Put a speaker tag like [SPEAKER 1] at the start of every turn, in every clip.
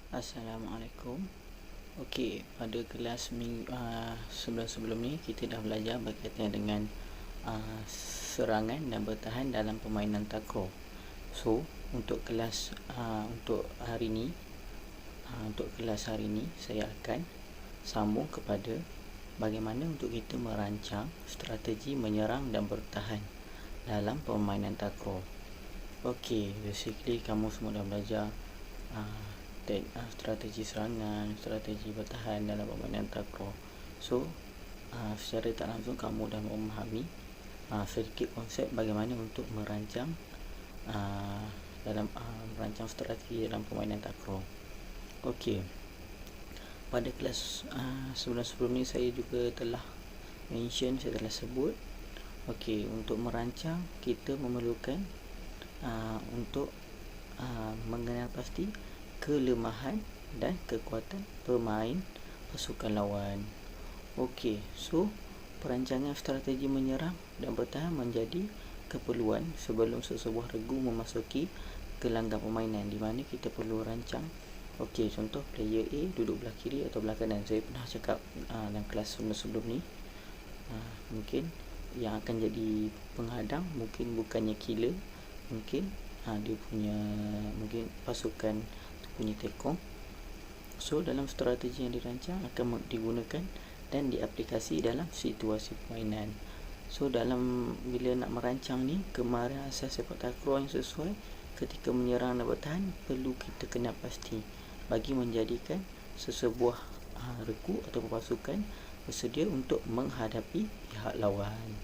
[SPEAKER 1] Assalamualaikum. Okey, pada kelas sebelum ni kita dah belajar berkaitan dengan serangan dan bertahan dalam permainan takraw. So, untuk kelas hari ni saya akan sambung kepada bagaimana untuk kita merancang strategi menyerang dan bertahan dalam permainan takraw. Okey, basically kamu semua dah belajar strategi serangan, strategi bertahan dalam permainan takraw. So, secara tak langsung kamu dah memahami sedikit konsep bagaimana untuk merancang merancang strategi dalam permainan takraw. Okey. Pada kelas sebelum ni saya juga telah saya telah sebut, okey, untuk merancang kita memerlukan untuk mengenal pasti kelemahan dan kekuatan pemain pasukan lawan. Okey, so perancangan strategi menyerang dan bertahan menjadi keperluan sebelum sesebuah regu memasuki gelanggang permainan, di mana kita perlu rancang. Okey, contoh player A duduk belah kiri atau belah kanan. Saya pernah cakap dalam kelas sebelum ni, mungkin yang akan jadi penghadang mungkin bukannya killer, mungkin dia punya pasukan punya tekong. So, dalam strategi yang dirancang akan digunakan dan diaplikasi dalam situasi permainan. So, bila nak merancang ni, kemahiran asas sepak takraw yang sesuai ketika menyerang dan bertahan perlu kita kenal pasti bagi menjadikan sesebuah regu atau pasukan bersedia untuk menghadapi pihak lawan.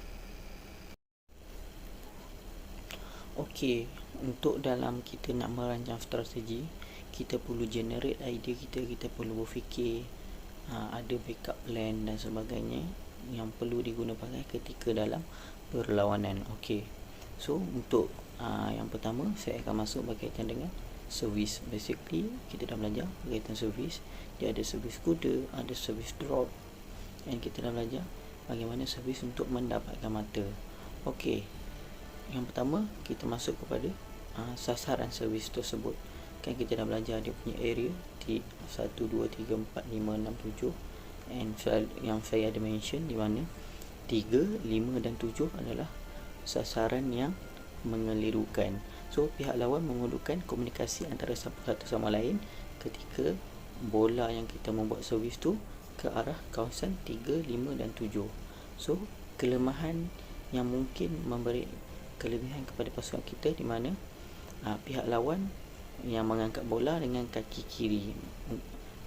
[SPEAKER 1] Okey, untuk dalam kita nak merancang strategi, kita perlu generate idea kita perlu berfikir, ada backup plan dan sebagainya yang perlu digunakan ketika dalam perlawanan. Okey, so untuk yang pertama saya akan masuk berkaitan dengan servis. Basically kita dah belajar berkaitan servis. Dia ada servis kuda, ada servis drop, dan kita dah belajar bagaimana servis untuk mendapatkan mata. Okey, yang pertama kita masuk kepada sasaran servis tersebut. Kan kita dah belajar dia punya area di 1, 2, 3, 4, 5, 6, 7, and yang saya ada mention di mana 3, 5 dan 7 adalah sasaran yang mengelirukan. So, pihak lawan memerlukan komunikasi antara satu sama lain ketika bola yang kita membuat servis tu ke arah kawasan 3, 5 dan 7. So, kelemahan yang mungkin memberi kelebihan kepada pasukan kita di mana pihak lawan yang mengangkat bola dengan kaki kiri.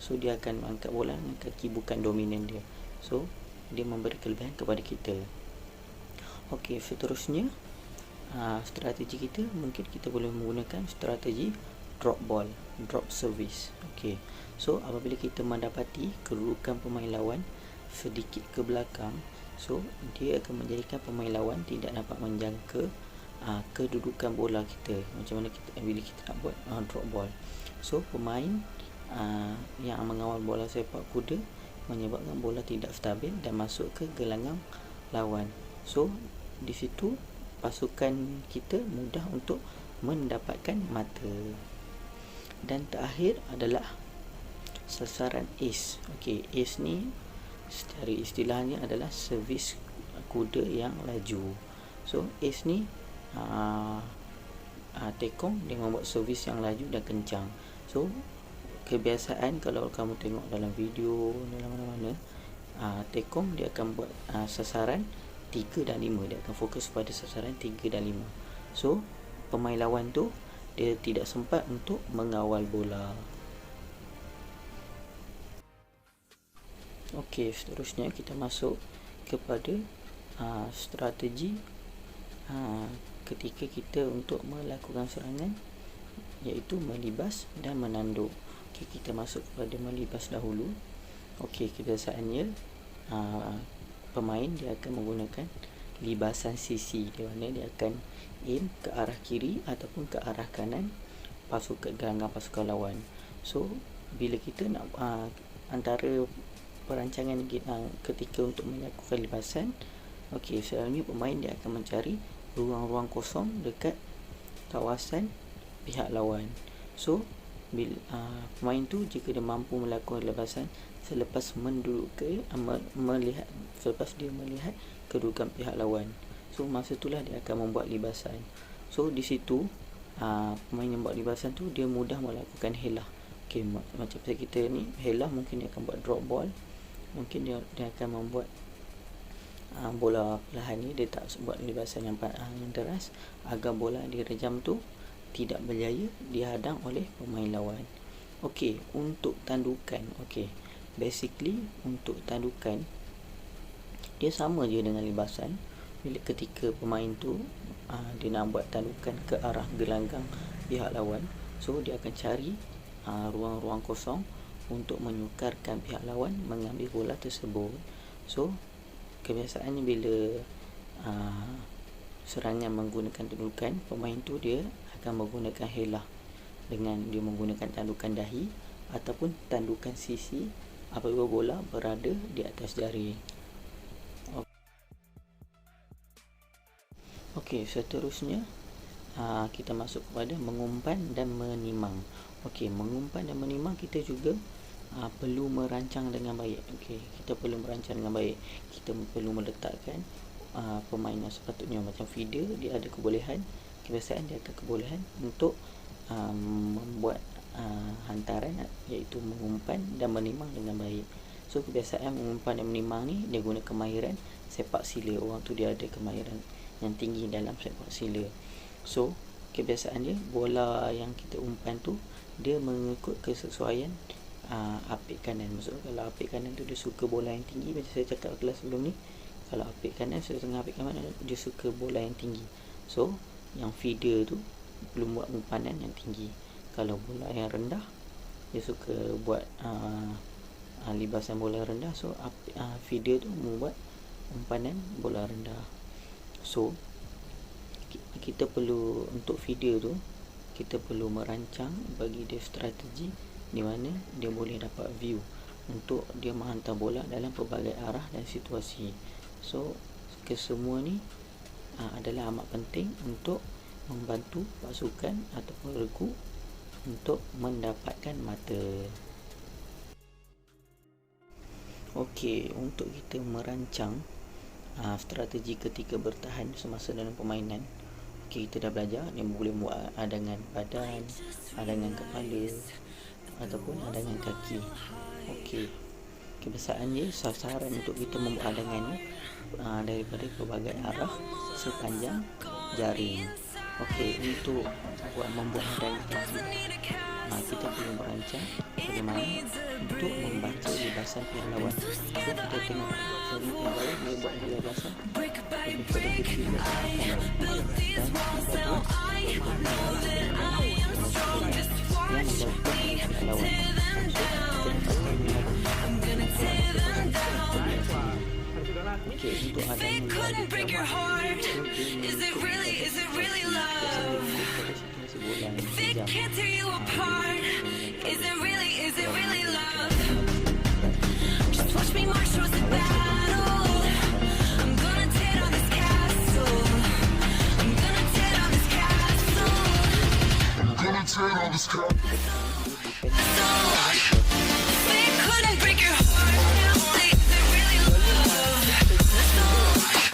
[SPEAKER 1] So, dia akan mengangkat bola dengan kaki bukan dominan dia. So, dia memberi kelebihan kepada kita. Okey, seterusnya strategi kita mungkin kita boleh menggunakan strategi drop ball, drop service. Okey, so apabila kita mendapati kedudukan pemain lawan sedikit ke belakang, so dia akan menjadikan pemain lawan tidak dapat menjangka kedudukan bola kita. Macam mana bila kita nak buat drop ball. So, pemain yang mengawal bola sepak kuda menyebabkan bola tidak stabil dan masuk ke gelanggang lawan. So, di situ pasukan kita mudah untuk mendapatkan mata. Dan terakhir adalah sasaran ace. Okey, ace ni secara istilahnya adalah servis kuda yang laju. So, ace ni tekong dia membuat servis yang laju dan kencang. So, kebiasaan kalau kamu tengok dalam video dalam mana-mana, tekong dia akan buat sasaran 3 dan 5. Dia akan fokus pada sasaran 3 dan 5. So, pemain lawan tu dia tidak sempat untuk mengawal bola. Okey, seterusnya kita masuk kepada strategi ketika kita untuk melakukan serangan, iaitu melibas dan menanduk. Okey, kita masuk kepada melibas dahulu. Okey, kebiasaannya pemain dia akan menggunakan libasan sisi, di mana dia akan aim ke arah kiri ataupun ke arah kanan gelanggang pasukan lawan. So, bila kita nak antara perancangan ketika untuk melakukan libasan, okey, selalunya pemain dia akan mencari ruang-ruang kosong dekat kawasan pihak lawan. So, pemain tu jika dia mampu melakukan libasan selepas selepas dia melihat kedudukan pihak lawan. So masa itulah dia akan membuat libasan. So di situ pemain yang buat libasan tu dia mudah melakukan helah. Okay, macam kita ni helah, mungkin dia akan buat drop ball, mungkin dia akan membuat bola perlahan ni, dia tak buat libasan yang deras agar bola dia rejam tu tidak berjaya dihadang oleh pemain lawan. Okey, untuk tandukan, basically untuk tandukan dia sama je dengan libasan. Bila ketika pemain tu dia nak buat tandukan ke arah gelanggang pihak lawan, so dia akan cari ruang-ruang kosong untuk menyukarkan pihak lawan mengambil bola tersebut. So kebiasaannya bila serangan menggunakan tandukan, pemain tu dia akan menggunakan helah dengan dia menggunakan tandukan dahi ataupun tandukan sisi apabila bola berada di atas jaring. Okey, seterusnya kita masuk kepada mengumpan dan menimang. Okey, mengumpan dan menimang kita juga perlu merancang dengan baik. Okey, kita perlu merancang dengan baik. Kita perlu meletakkan pemain yang sepatutnya. Macam feeder, dia ada kebolehan, kebiasaan dia ada kebolehan untuk membuat hantaran, iaitu mengumpan dan menimang dengan baik. So kebiasaan mengumpan dan menimang ni dia guna kemahiran sepak sila. Orang tu dia ada kemahiran yang tinggi dalam sepak sila. So kebiasaan dia, bola yang kita umpan tu dia mengikut kesesuaian apik kanan. Maksudnya kalau apik kanan tu dia suka bola yang tinggi, macam saya cakap kelas sebelum ni, kalau apik kanan, setengah apik kanan dia suka bola yang tinggi. So yang feeder tu perlu buat umpanan yang tinggi. Kalau bola yang rendah, dia suka buat libasan bola rendah. So feeder tu membuat umpanan bola rendah. So kita perlu, untuk feeder tu kita perlu merancang bagi dia strategi di mana dia boleh dapat view untuk dia menghantar bola dalam pelbagai arah dan situasi. So kesemua ni adalah amat penting untuk membantu pasukan ataupun regu untuk mendapatkan mata. Okey, untuk kita merancang strategi ketika bertahan semasa dalam permainan, kita dah belajar dia boleh buat adangan badan, adangan kepala ataupun adangan kaki. Okey, kebiasaannya sasaran untuk kita membuat adangan ni daripada pelbagai arah sepanjang jaring. Okey, untuk membuat adangan kaki, kita perlu merancang bagaimana untuk membaca libasan pihak lawan. So kita tengok pihak lawan dia buat libasan daripada kecil dan kita buat